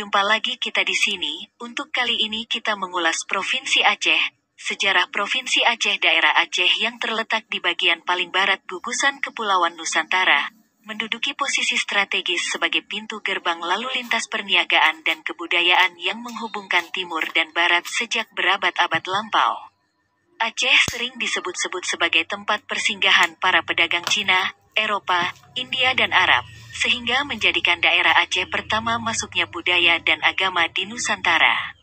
Berjumpa lagi kita di sini. Untuk kali ini kita mengulas Provinsi Aceh. Sejarah Provinsi Aceh. Daerah Aceh yang terletak di bagian paling barat gugusan Kepulauan Nusantara, menduduki posisi strategis sebagai pintu gerbang lalu lintas perniagaan dan kebudayaan yang menghubungkan timur dan barat sejak berabad-abad lampau. Aceh sering disebut-sebut sebagai tempat persinggahan para pedagang Cina, Eropa, India dan Arab, sehingga menjadikan daerah Aceh pertama masuknya budaya dan agama di Nusantara.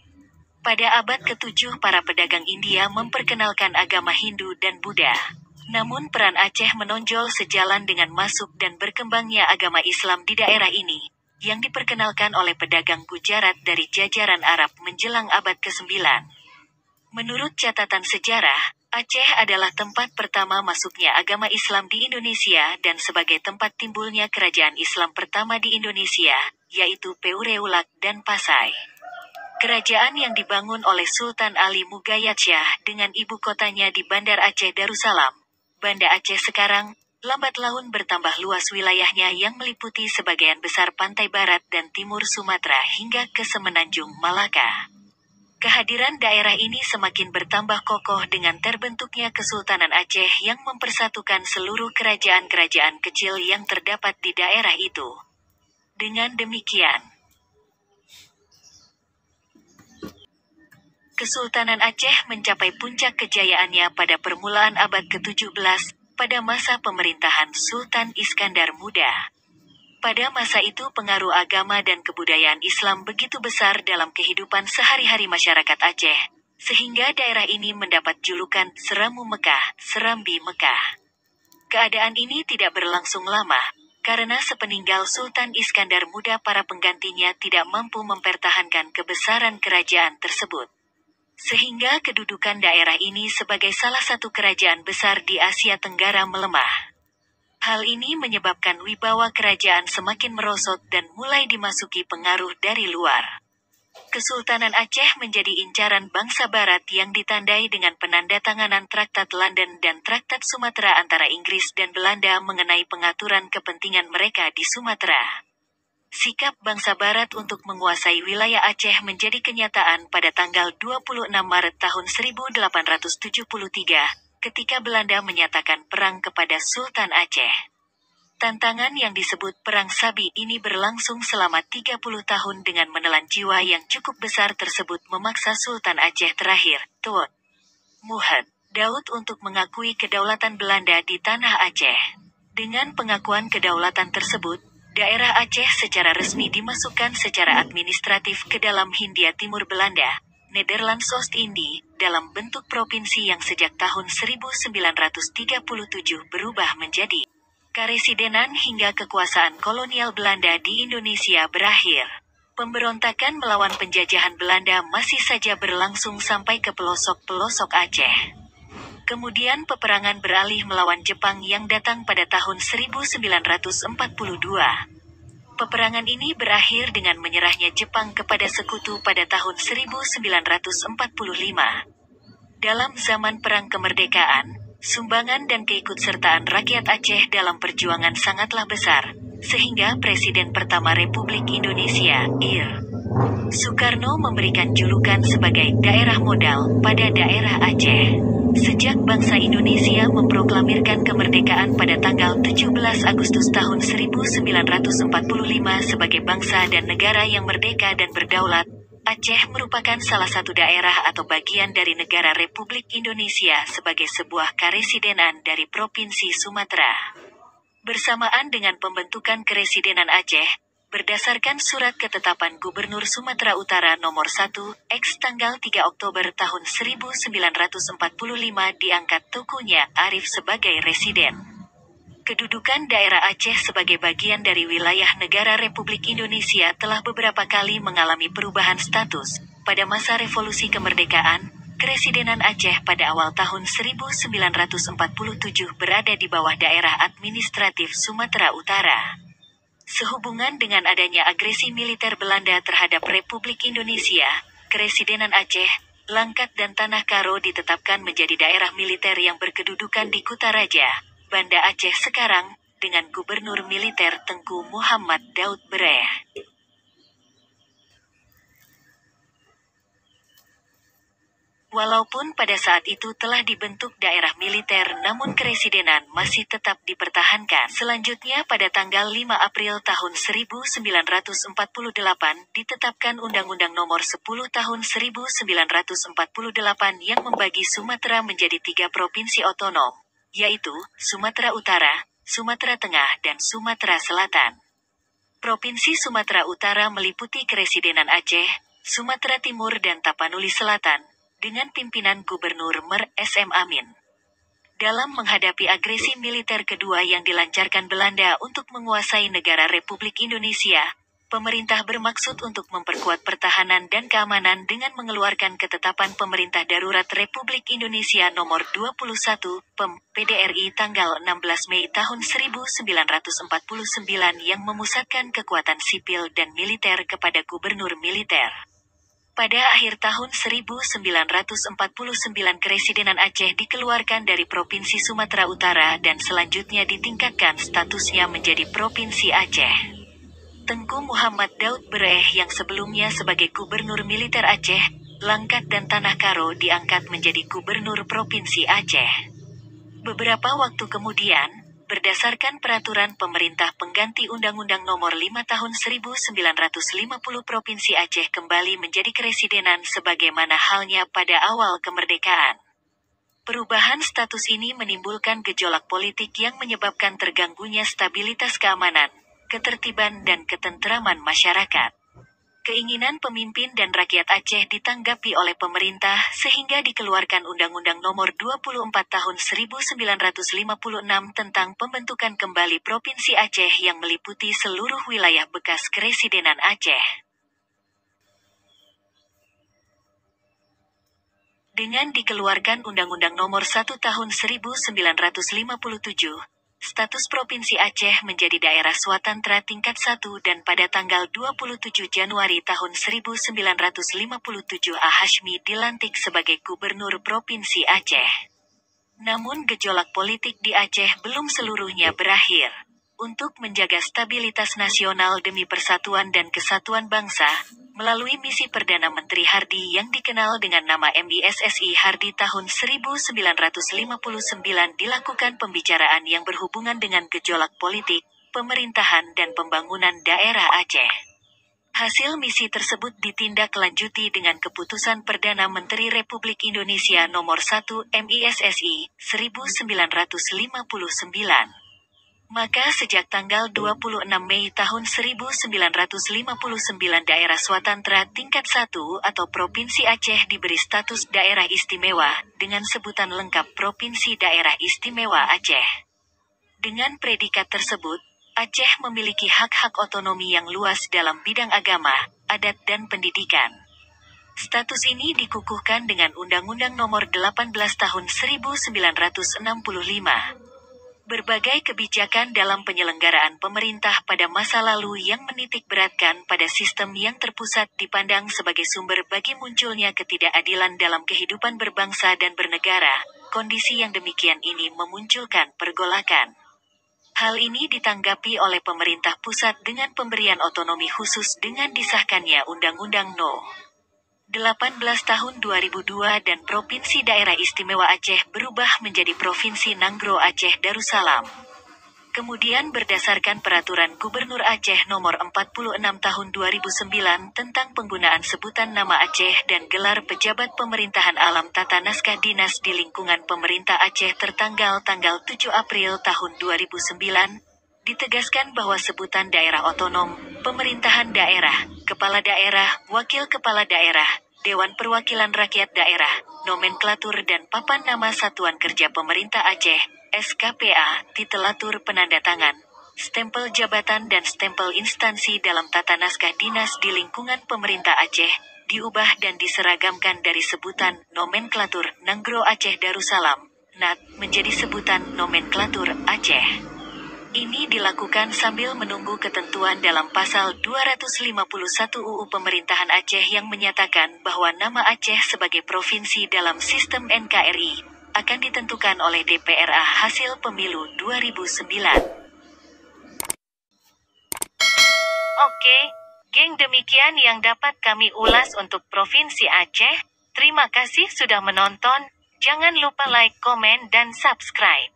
Pada abad ke-7 para pedagang India memperkenalkan agama Hindu dan Buddha. Namun peran Aceh menonjol sejalan dengan masuk dan berkembangnya agama Islam di daerah ini, yang diperkenalkan oleh pedagang Gujarat dari jajaran Arab menjelang abad ke-9. Menurut catatan sejarah, Aceh adalah tempat pertama masuknya agama Islam di Indonesia dan sebagai tempat timbulnya kerajaan Islam pertama di Indonesia, yaitu Peureulak dan Pasai. Kerajaan yang dibangun oleh Sultan Ali Mugayyad Shah dengan ibu kotanya di Bandar Aceh Darussalam, Banda Aceh sekarang, lambat laun bertambah luas wilayahnya yang meliputi sebagian besar pantai barat dan timur Sumatera hingga ke Semenanjung Malaka. Kehadiran daerah ini semakin bertambah kokoh dengan terbentuknya Kesultanan Aceh yang mempersatukan seluruh kerajaan-kerajaan kecil yang terdapat di daerah itu. Dengan demikian, Kesultanan Aceh mencapai puncak kejayaannya pada permulaan abad ke-17, pada masa pemerintahan Sultan Iskandar Muda. Pada masa itu pengaruh agama dan kebudayaan Islam begitu besar dalam kehidupan sehari-hari masyarakat Aceh, sehingga daerah ini mendapat julukan Seramu Mekah, Serambi Mekah. Keadaan ini tidak berlangsung lama, karena sepeninggal Sultan Iskandar Muda para penggantinya tidak mampu mempertahankan kebesaran kerajaan tersebut. Sehingga kedudukan daerah ini sebagai salah satu kerajaan besar di Asia Tenggara melemah. Hal ini menyebabkan wibawa kerajaan semakin merosot dan mulai dimasuki pengaruh dari luar. Kesultanan Aceh menjadi incaran bangsa barat yang ditandai dengan penandatanganan Traktat London dan Traktat Sumatera antara Inggris dan Belanda mengenai pengaturan kepentingan mereka di Sumatera. Sikap bangsa barat untuk menguasai wilayah Aceh menjadi kenyataan pada tanggal 26 Maret tahun 1873, ketika Belanda menyatakan perang kepada Sultan Aceh. Tantangan yang disebut Perang Sabi ini berlangsung selama 30 tahun dengan menelan jiwa yang cukup besar tersebut memaksa Sultan Aceh terakhir, Tut Muhammad Daud untuk mengakui kedaulatan Belanda di tanah Aceh. Dengan pengakuan kedaulatan tersebut, daerah Aceh secara resmi dimasukkan secara administratif ke dalam Hindia Timur Belanda, Nederlands Oost-Indie, dalam bentuk provinsi yang sejak tahun 1937 berubah menjadi karesidenan hingga kekuasaan kolonial Belanda di Indonesia berakhir. Pemberontakan melawan penjajahan Belanda masih saja berlangsung sampai ke pelosok-pelosok Aceh. Kemudian peperangan beralih melawan Jepang yang datang pada tahun 1942. Peperangan ini berakhir dengan menyerahnya Jepang kepada sekutu pada tahun 1945. Dalam zaman Perang Kemerdekaan, sumbangan dan keikutsertaan rakyat Aceh dalam perjuangan sangatlah besar, sehingga Presiden pertama Republik Indonesia, Ir. Soekarno memberikan julukan sebagai daerah modal pada daerah Aceh. Sejak bangsa Indonesia memproklamirkan kemerdekaan pada tanggal 17 Agustus tahun 1945 sebagai bangsa dan negara yang merdeka dan berdaulat, Aceh merupakan salah satu daerah atau bagian dari negara Republik Indonesia sebagai sebuah karesidenan dari Provinsi Sumatera. Bersamaan dengan pembentukan Karesidenan Aceh, berdasarkan Surat Ketetapan Gubernur Sumatera Utara Nomor 1, X tanggal 3 Oktober tahun 1945 diangkat Tukunya Arif sebagai residen. Kedudukan daerah Aceh sebagai bagian dari wilayah negara Republik Indonesia telah beberapa kali mengalami perubahan status. Pada masa Revolusi Kemerdekaan, Karesidenan Aceh pada awal tahun 1947 berada di bawah daerah administratif Sumatera Utara. Sehubungan dengan adanya agresi militer Belanda terhadap Republik Indonesia, Karesidenan Aceh, Langkat dan Tanah Karo ditetapkan menjadi daerah militer yang berkedudukan di Kutaraja, Banda Aceh sekarang, dengan Gubernur Militer Tengku Muhammad Daud Bereh. Walaupun pada saat itu telah dibentuk daerah militer, namun keresidenan masih tetap dipertahankan. Selanjutnya pada tanggal 5 April tahun 1948 ditetapkan Undang-Undang Nomor 10 Tahun 1948 yang membagi Sumatera menjadi 3 provinsi otonom, yaitu Sumatera Utara, Sumatera Tengah dan Sumatera Selatan. Provinsi Sumatera Utara meliputi Keresidenan Aceh, Sumatera Timur dan Tapanuli Selatan, dengan pimpinan Gubernur Mer. S.M. Amin. Dalam menghadapi agresi militer kedua yang dilancarkan Belanda untuk menguasai negara Republik Indonesia, pemerintah bermaksud untuk memperkuat pertahanan dan keamanan dengan mengeluarkan Ketetapan Pemerintah Darurat Republik Indonesia Nomor 21, PEM, PDRI tanggal 16 Mei tahun 1949 yang memusatkan kekuatan sipil dan militer kepada gubernur militer. Pada akhir tahun 1949 Keresidenan Aceh dikeluarkan dari Provinsi Sumatera Utara dan selanjutnya ditingkatkan statusnya menjadi Provinsi Aceh. Tengku Muhammad Daud Bereh yang sebelumnya sebagai Gubernur Militer Aceh, Langkat dan Tanah Karo diangkat menjadi Gubernur Provinsi Aceh. Beberapa waktu kemudian, berdasarkan peraturan pemerintah pengganti Undang-Undang Nomor 5 Tahun 1950 Provinsi Aceh kembali menjadi keresidenan sebagaimana halnya pada awal kemerdekaan. Perubahan status ini menimbulkan gejolak politik yang menyebabkan terganggunya stabilitas keamanan, ketertiban dan ketenteraman masyarakat. Keinginan pemimpin dan rakyat Aceh ditanggapi oleh pemerintah sehingga dikeluarkan Undang-Undang Nomor 24 Tahun 1956 tentang pembentukan kembali Provinsi Aceh yang meliputi seluruh wilayah bekas Keresidenan Aceh. Dengan dikeluarkan Undang-Undang Nomor 1 Tahun 1957, status Provinsi Aceh menjadi daerah swatantra tingkat 1 dan pada tanggal 27 Januari tahun 1957 A. Hashmi dilantik sebagai Gubernur Provinsi Aceh. Namun gejolak politik di Aceh belum seluruhnya berakhir. Untuk menjaga stabilitas nasional demi persatuan dan kesatuan bangsa, melalui misi Perdana Menteri Hardi yang dikenal dengan nama MISSI Hardi tahun 1959 dilakukan pembicaraan yang berhubungan dengan gejolak politik, pemerintahan dan pembangunan daerah Aceh. Hasil misi tersebut ditindaklanjuti dengan Keputusan Perdana Menteri Republik Indonesia Nomor 1 MISSI 1959. Maka sejak tanggal 26 Mei tahun 1959 daerah swatantra tingkat 1 atau Provinsi Aceh diberi status daerah istimewa, dengan sebutan lengkap Provinsi Daerah Istimewa Aceh. Dengan predikat tersebut, Aceh memiliki hak-hak otonomi yang luas dalam bidang agama, adat dan pendidikan. Status ini dikukuhkan dengan Undang-Undang Nomor 18 Tahun 1965. Berbagai kebijakan dalam penyelenggaraan pemerintah pada masa lalu yang menitik beratkan pada sistem yang terpusat dipandang sebagai sumber bagi munculnya ketidakadilan dalam kehidupan berbangsa dan bernegara. Kondisi yang demikian ini memunculkan pergolakan. Hal ini ditanggapi oleh pemerintah pusat dengan pemberian otonomi khusus dengan disahkannya Undang-Undang No. 18 Tahun 2002 dan Provinsi Daerah Istimewa Aceh berubah menjadi Provinsi Nanggro Aceh Darussalam. Kemudian berdasarkan Peraturan Gubernur Aceh Nomor 46 Tahun 2009 tentang penggunaan sebutan nama Aceh dan gelar pejabat pemerintahan alam tata naskah dinas di lingkungan pemerintah Aceh tertanggal tanggal 7 April tahun 2009, ditegaskan bahwa sebutan daerah otonom, pemerintahan daerah, kepala daerah, wakil kepala daerah, Dewan Perwakilan Rakyat Daerah, nomenklatur dan papan nama Satuan Kerja Pemerintah Aceh, SKPA, titelatur penanda tangan, stempel jabatan dan stempel instansi dalam tata naskah dinas di lingkungan pemerintah Aceh, diubah dan diseragamkan dari sebutan nomenklatur Nanggro Aceh Darussalam, NAT, menjadi sebutan nomenklatur Aceh. Ini dilakukan sambil menunggu ketentuan dalam Pasal 251 UU Pemerintahan Aceh yang menyatakan bahwa nama Aceh sebagai provinsi dalam sistem NKRI akan ditentukan oleh DPRA hasil pemilu 2009. Oke, geng, demikian yang dapat kami ulas untuk Provinsi Aceh. Terima kasih sudah menonton. Jangan lupa like, komen, dan subscribe.